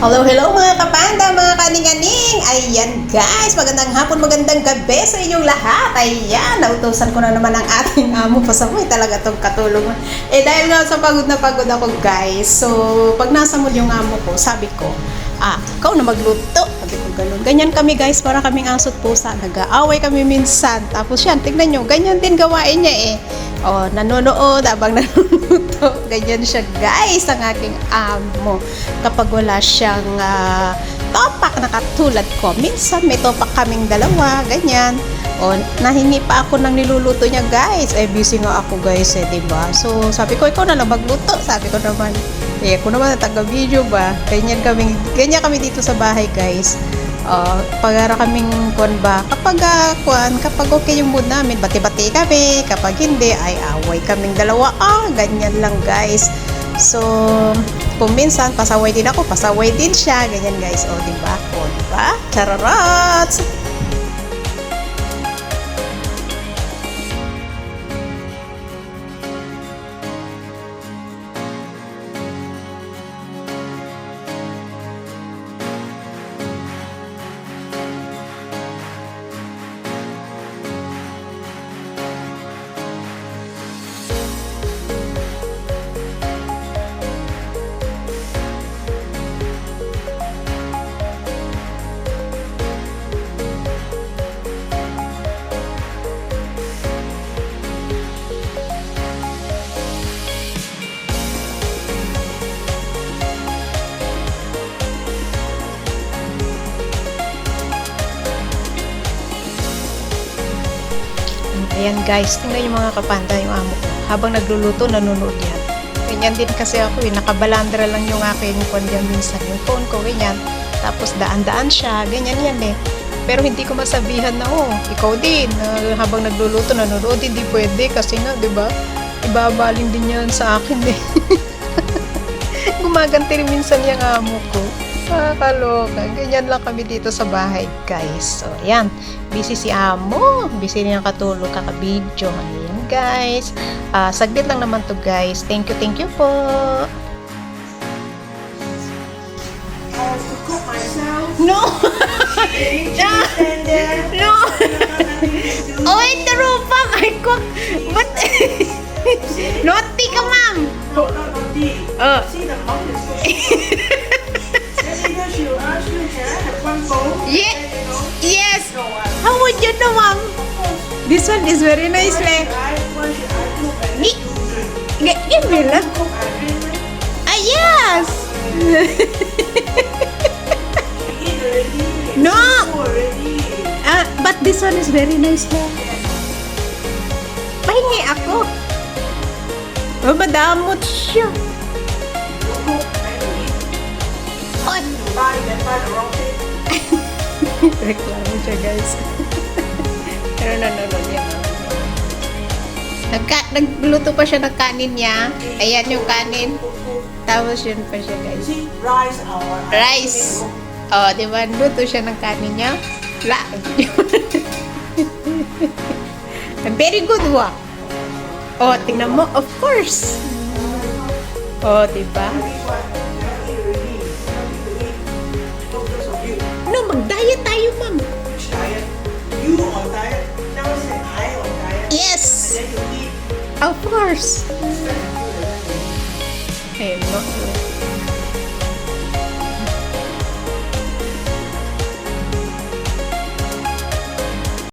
Hello, hello mga kapanda, mga kaning-aning. Ayan guys, magandang hapon, magandang gabi sa inyong lahat. Ayan, nautusan ko na naman ang ating amo. Pasamoy talaga tong katulong. Dahil nga sa pagod na pagod ako guys. So, pag nasa mood yung amo ko, sabi ko, ikaw na magluto. Sabi ko ganun. Ganyan kami guys, para kaming asot pusa. Nag-aaway kami minsan. Tapos yan, tignan nyo, ganyan din gawain niya eh. Nanonood, abang nanonood. Ganyan siya guys, ang aking amo. Kapag wala siyang topak na katulad ko, minsan may topak kaming dalawa, ganyan. Nahingi pa ako ng niluluto niya guys. Busy nga ako guys diba? So sabi ko, ikaw na lang magluto. Sabi ko naman, ako naman taga-video ba? Ganyan kami dito sa bahay guys. Pagara kaming kapag okay yung mood namin, bati-bati kami, kapag hindi ay away kaming dalawa, ganyan lang guys. So kung minsan pasaway din ako, pasaway din siya, ganyan guys. Diba? Chararot! Ayan guys, tingnan yung mga kapanda, yung amo ko. Habang nagluluto, nanonood yan. Ganyan din kasi ako nakabalandra lang yung aking phone dyan minsan. Yung phone ko, ganyan. Tapos daan-daan siya, ganyan yan eh. Pero hindi ko masabihan na, ikaw din. Habang nagluluto, nanonood, hindi pwede kasi nga, di ba? Ibabaling din yan sa akin eh. Gumaganti rin minsan yung amo ko. Kaloka. Ganyan lang kami dito sa bahay, guys. So, ayan. Busy si amo. Busy niyang katulog kaka-video. Ayan, guys. Saglit lang naman to, guys. Thank you po. No! No! Oh, wait, the rupa! I cook! But... Naughty ka, ma'am! No, not naughty. See, the mom is so either she will ask you, can I have one bowl? Yes! How would you know, ma'am? This one is very nice, like. Why should I cook and let you drink? Give me lang. Cook and drink, right? Yes! She eat already. No. She cook already. But this one is very nice, like. Pahingi ako. Madamot siya. You cook and you eat. Oy! You buy the wrong thing. Reklamo siya, guys. Pero nanonood yan. Nagluto pa siya ng kanin niya. Ayan yung kanin. Tapos yun pa siya, guys. See, rice our Rice. Di ba? Luto siya ng kanin niya. Very good, wa. Tingnan mo. Of course. Di ba? No, mag-diet tayo, ma'am. Which diet? You on diet? Now say I on diet. Yes. And then you eat. Of course.